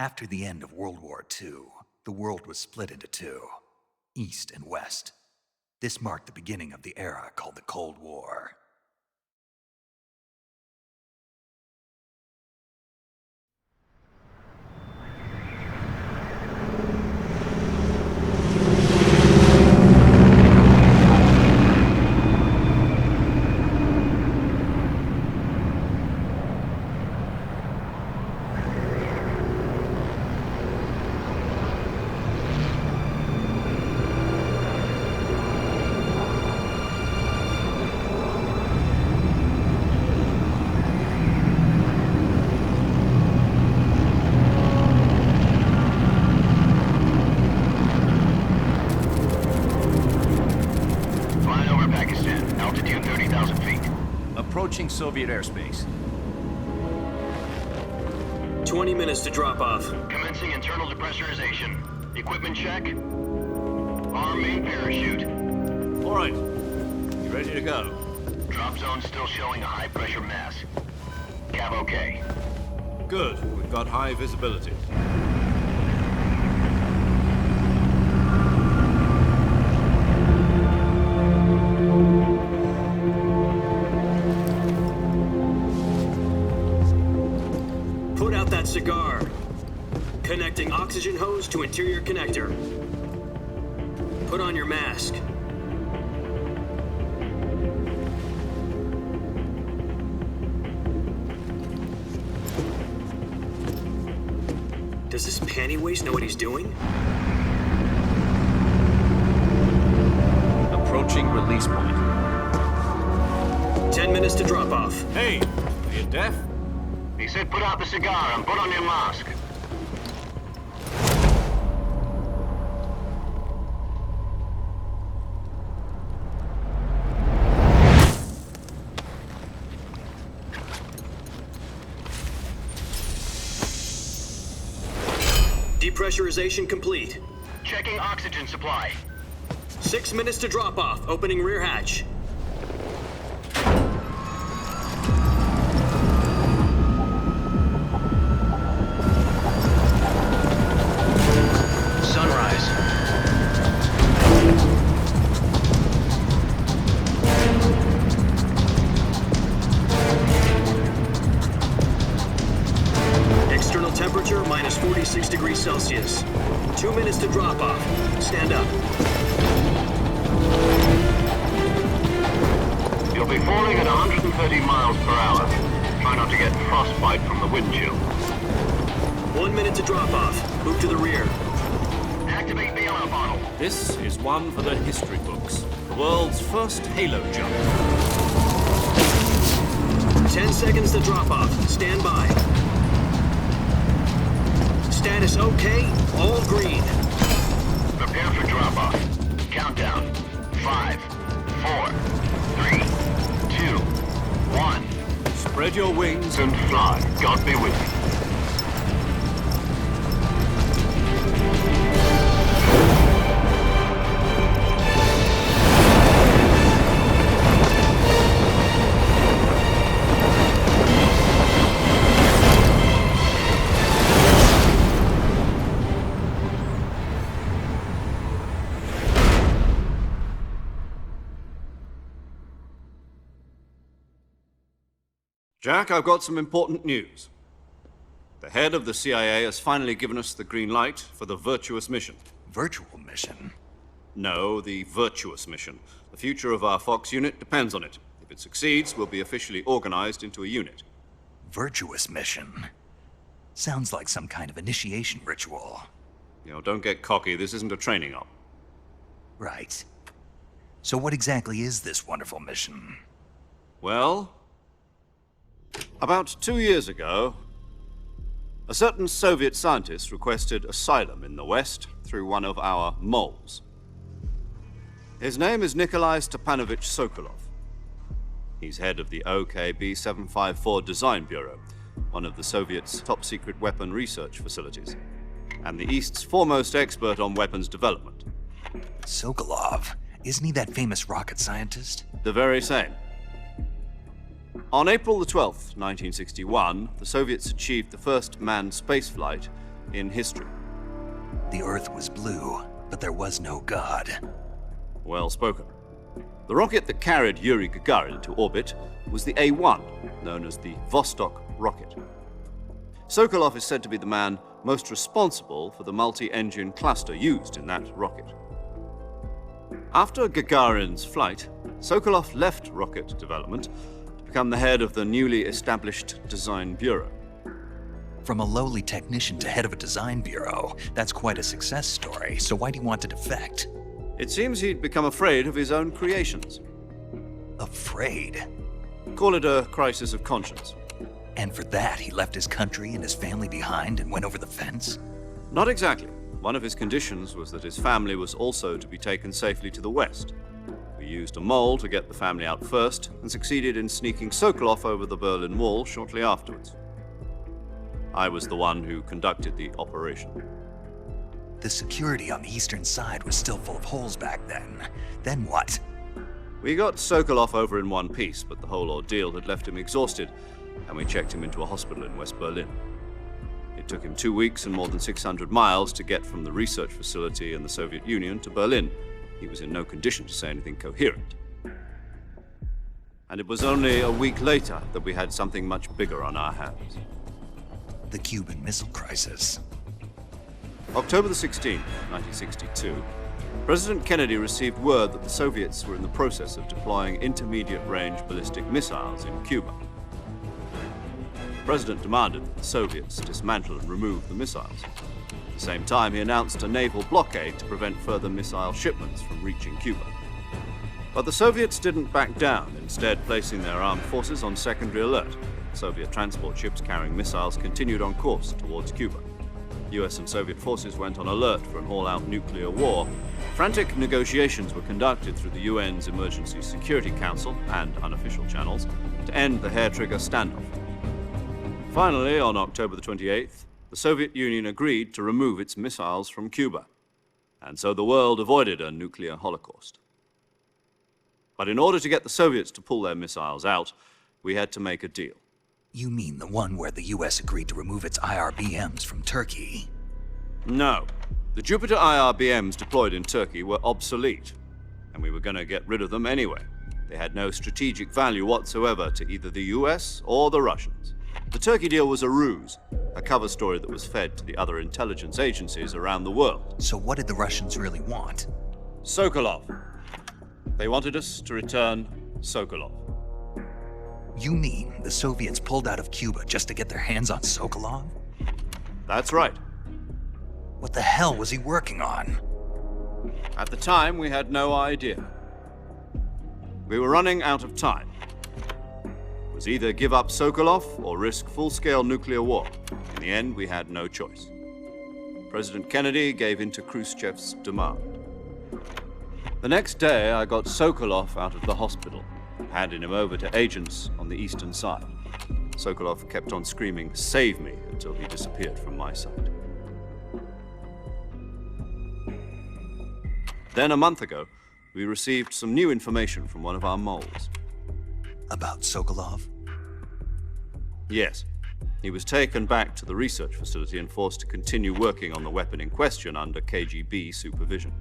After the end of World War II, the world was split into two, East and West. This marked the beginning of the era called the Cold War. Approaching Soviet airspace. 20 minutes to drop off. Commencing internal depressurization. Equipment check. Arm main parachute. All right. You ready to go? Drop zone still showing a high pressure mass. Cav okay. Good. We've got high visibility. Put out that cigar. Connecting oxygen hose to interior connector. Put on your mask. Does this panty waste know what he's doing? Approaching release point. 10 minutes to drop off. Hey, are you deaf? He said put out the cigar and put on your mask. Depressurization complete. Checking oxygen supply. 6 minutes to drop off. Opening rear hatch. Sunrise. External temperature minus 46 degrees Celsius. 2 minutes to drop off. Stand up. You'll be falling at 130 miles per hour. Try not to get frostbite from the wind chill. 1 minute to drop off. Move to the rear. Activate bailout bottle. This is one for the history books. The world's first halo jump. 10 seconds to drop off. Stand by. Status okay. All green. Prepare for drop off. Countdown. 5, 4, 3, 2, 1. Spread your wings And fly. God be with you. Jack, I've got some important news. The head of the CIA has finally given us the green light for the Virtuous mission. Virtual mission? No, the Virtuous mission. The future of our Fox unit depends on it. If it succeeds, we'll be officially organized into a unit. Virtuous mission? Sounds like some kind of initiation ritual. You know, don't get cocky. This isn't a training op. Right. So what exactly is this wonderful mission? Well, about 2 years ago, a certain Soviet scientist requested asylum in the West through one of our moles. His name is Nikolai Stepanovich Sokolov. He's head of the OKB 754 Design Bureau, one of the Soviets' top-secret weapon research facilities, and the East's foremost expert on weapons development. Sokolov? Isn't he that famous rocket scientist? The very same. On April the 12th, 1961, the Soviets achieved the first manned spaceflight in history. The Earth was blue, but there was no God. Well spoken. The rocket that carried Yuri Gagarin to orbit was the A-1, known as the Vostok rocket. Sokolov is said to be the man most responsible for the multi-engine cluster used in that rocket. After Gagarin's flight, Sokolov left rocket development to become the head of the newly established Design Bureau. From a lowly technician to head of a design bureau, that's quite a success story, so why'd he want to defect? It seems he'd become afraid of his own creations. Afraid? Call it a crisis of conscience. And for that, he left his country and his family behind and went over the fence? Not exactly. One of his conditions was that his family was also to be taken safely to the west. We used a mole to get the family out first and succeeded in sneaking Sokolov over the Berlin Wall shortly afterwards. I was the one who conducted the operation. The security on the eastern side was still full of holes back then. Then what? We got Sokolov over in one piece, but the whole ordeal had left him exhausted, and we checked him into a hospital in West Berlin. It took him 2 weeks and more than 600 miles to get from the research facility in the Soviet Union to Berlin. He was in no condition to say anything coherent. And it was only a week later that we had something much bigger on our hands. The Cuban Missile Crisis. October the 16th, 1962, President Kennedy received word that the Soviets were in the process of deploying intermediate-range ballistic missiles in Cuba. The President demanded that the Soviets dismantle and remove the missiles. At the same time, he announced a naval blockade to prevent further missile shipments from reaching Cuba. But the Soviets didn't back down, instead placing their armed forces on secondary alert. Soviet transport ships carrying missiles continued on course towards Cuba. US and Soviet forces went on alert for an all-out nuclear war. Frantic negotiations were conducted through the UN's Emergency Security Council and unofficial channels to end the hair-trigger standoff. Finally, on October the 28th, the Soviet Union agreed to remove its missiles from Cuba, and so the world avoided a nuclear holocaust. But in order to get the Soviets to pull their missiles out, we had to make a deal. You mean the one where the US agreed to remove its IRBMs from Turkey? No. The Jupiter IRBMs deployed in Turkey were obsolete, and we were going to get rid of them anyway. They had no strategic value whatsoever to either the US or the Russians. The Turkey deal was a ruse, a cover story that was fed to the other intelligence agencies around the world. So what did the Russians really want? Sokolov. They wanted us to return Sokolov. You mean the Soviets pulled out of Cuba just to get their hands on Sokolov? That's right. What the hell was he working on? At the time, we had no idea. We were running out of time. It was either give up Sokolov or risk full-scale nuclear war. In the end, we had no choice. President Kennedy gave in to Khrushchev's demand. The next day, I got Sokolov out of the hospital, handing him over to agents on the eastern side. Sokolov kept on screaming, "Save me," until he disappeared from my sight. Then a month ago, we received some new information from one of our moles. About Sokolov? Yes. He was taken back to the research facility and forced to continue working on the weapon in question under KGB supervision.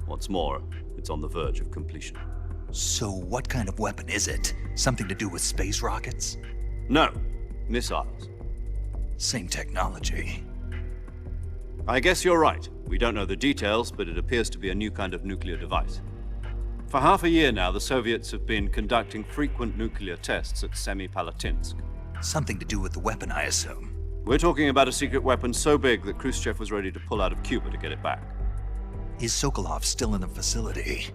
What's more, it's on the verge of completion. So what kind of weapon is it? Something to do with space rockets? No, missiles. Same technology. I guess you're right. We don't know the details, but it appears to be a new kind of nuclear device. For half a year now, the Soviets have been conducting frequent nuclear tests at Semipalatinsk. Something to do with the weapon, I assume. We're talking about a secret weapon so big that Khrushchev was ready to pull out of Cuba to get it back. Is Sokolov still in the facility?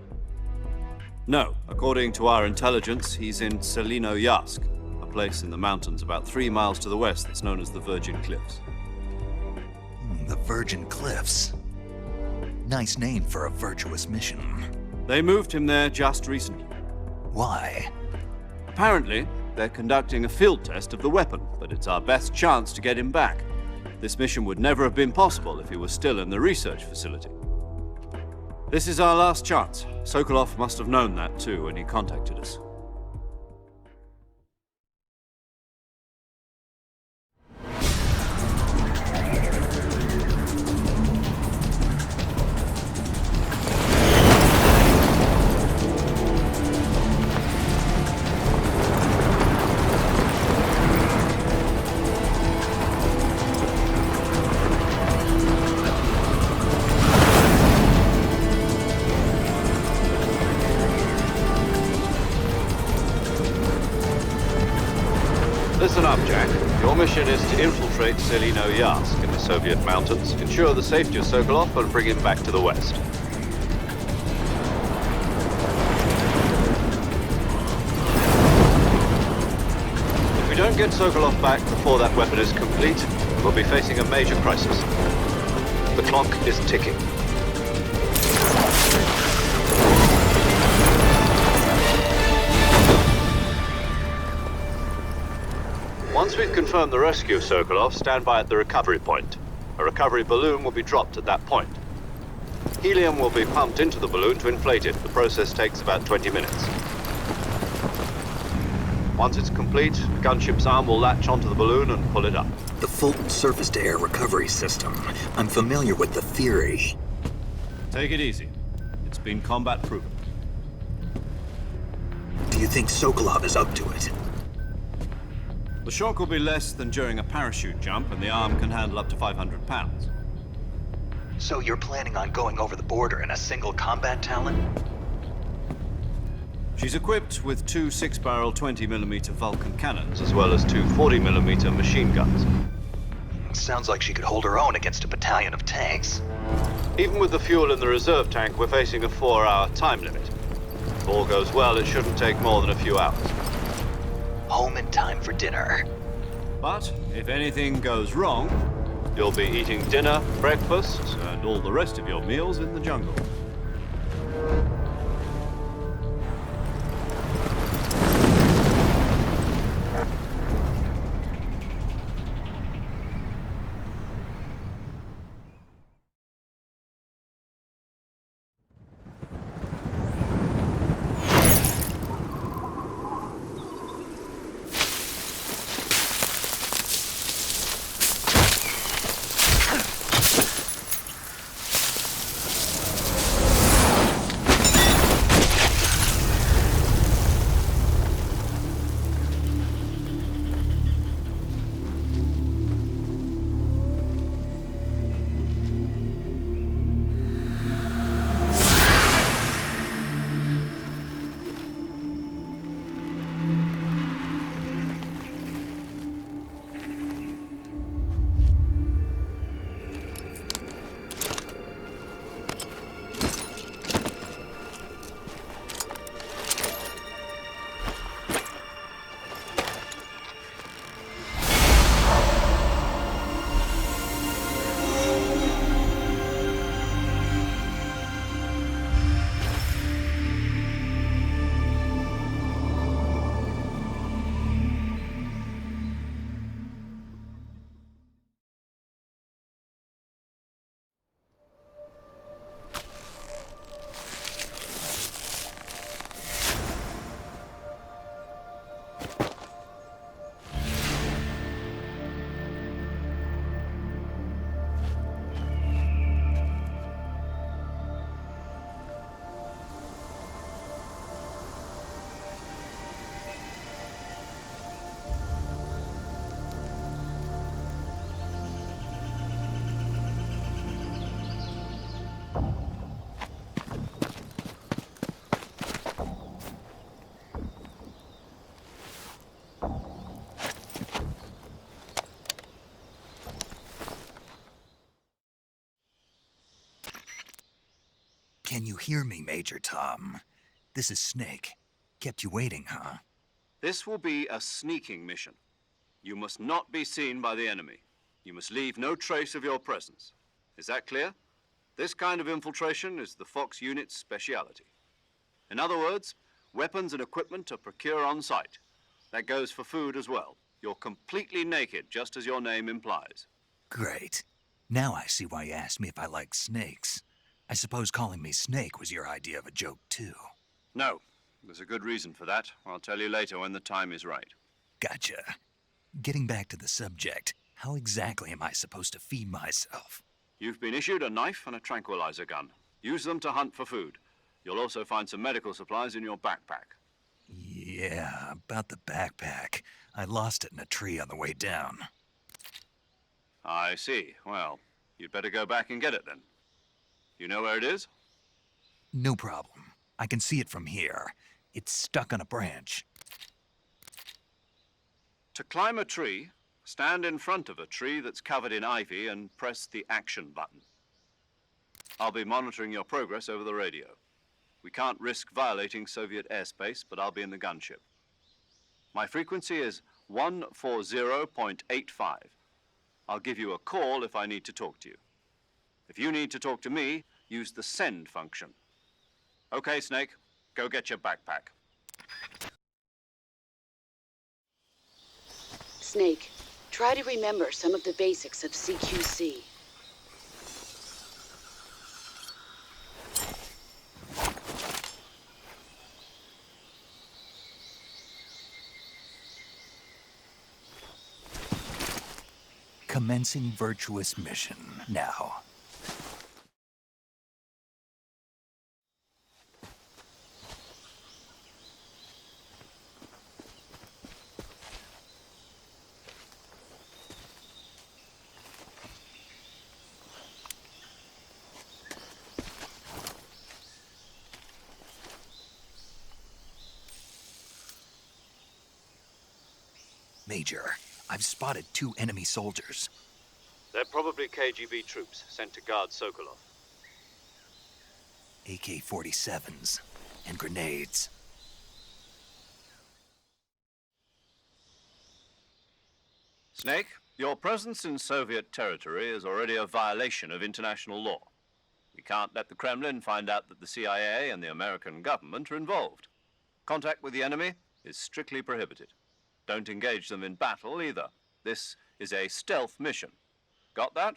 No. According to our intelligence, he's in Selinoyarsk, a place in the mountains about 3 miles to the west that's known as the Virgin Cliffs. The Virgin Cliffs. Nice name for a virtuous mission. They moved him there just recently. Why? Apparently, they're conducting a field test of the weapon, but it's our best chance to get him back. This mission would never have been possible if he was still in the research facility. This is our last chance. Sokolov must have known that too when he contacted us. Listen up, Jack. Your mission is to infiltrate Selino-Yarsk in the Soviet mountains, ensure the safety of Sokolov, and bring him back to the west. If we don't get Sokolov back before that weapon is complete, we'll be facing a major crisis. The clock is ticking. Once we've confirmed the rescue of Sokolov, stand by at the recovery point. A recovery balloon will be dropped at that point. Helium will be pumped into the balloon to inflate it. The process takes about 20 minutes. Once it's complete, the gunship's arm will latch onto the balloon and pull it up. The Fulton surface-to-air recovery system. I'm familiar with the theory. Take it easy. It's been combat proven. Do you think Sokolov is up to it? The shock will be less than during a parachute jump, and the arm can handle up to 500 pounds. So you're planning on going over the border in a single combat Talon? She's equipped with two 6-barrel 20mm Vulcan cannons, as well as two 40mm machine guns. Sounds like she could hold her own against a battalion of tanks. Even with the fuel in the reserve tank, we're facing a 4-hour time limit. If all goes well, it shouldn't take more than a few hours. Home in time for dinner. But if anything goes wrong, you'll be eating dinner, breakfast, and all the rest of your meals in the jungle. Can you hear me, Major Tom? This is Snake. Kept you waiting, huh? This will be a sneaking mission. You must not be seen by the enemy. You must leave no trace of your presence. Is that clear? This kind of infiltration is the Fox unit's speciality. In other words, weapons and equipment are procured on site. That goes for food as well. You're completely naked, just as your name implies. Great. Now I see why you asked me if I like snakes. I suppose calling me Snake was your idea of a joke, too. No, there's a good reason for that. I'll tell you later when the time is right. Gotcha. Getting back to the subject, how exactly am I supposed to feed myself? You've been issued a knife and a tranquilizer gun. Use them to hunt for food. You'll also find some medical supplies in your backpack. Yeah, about the backpack. I lost it in a tree on the way down. I see. Well, you'd better go back and get it then. You know where it is? No problem. I can see it from here. It's stuck on a branch. To climb a tree, stand in front of a tree that's covered in ivy and press the action button. I'll be monitoring your progress over the radio. We can't risk violating Soviet airspace, but I'll be in the gunship. My frequency is 140.85. I'll give you a call if I need to talk to you. If you need to talk to me, use the send function. Okay, Snake, go get your backpack. Snake, try to remember some of the basics of CQC. Commencing Virtuous Mission now. Major, I've spotted 2 enemy soldiers. They're probably KGB troops sent to guard Sokolov. AK-47s and grenades. Snake, your presence in Soviet territory is already a violation of international law. We can't let the Kremlin find out that the CIA and the American government are involved. Contact with the enemy is strictly prohibited. Don't engage them in battle either. This is a stealth mission. Got that?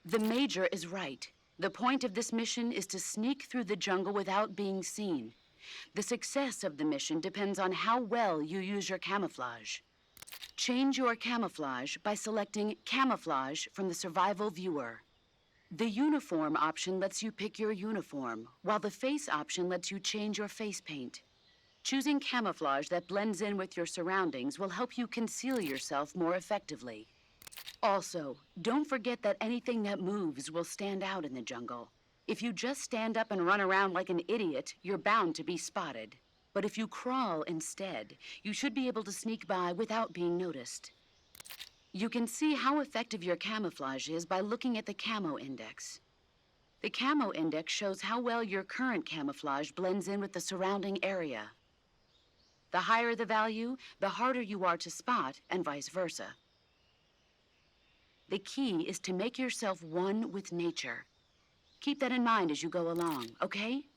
The Major is right. The point of this mission is to sneak through the jungle without being seen. The success of the mission depends on how well you use your camouflage. Change your camouflage by selecting Camouflage from the Survival Viewer. The Uniform option lets you pick your uniform, while the Face option lets you change your face paint. Choosing camouflage that blends in with your surroundings will help you conceal yourself more effectively. Also, don't forget that anything that moves will stand out in the jungle. If you just stand up and run around like an idiot, you're bound to be spotted. But if you crawl instead, you should be able to sneak by without being noticed. You can see how effective your camouflage is by looking at the Camo Index. The Camo Index shows how well your current camouflage blends in with the surrounding area. The higher the value, the harder you are to spot, and vice versa. The key is to make yourself one with nature. Keep that in mind as you go along, okay?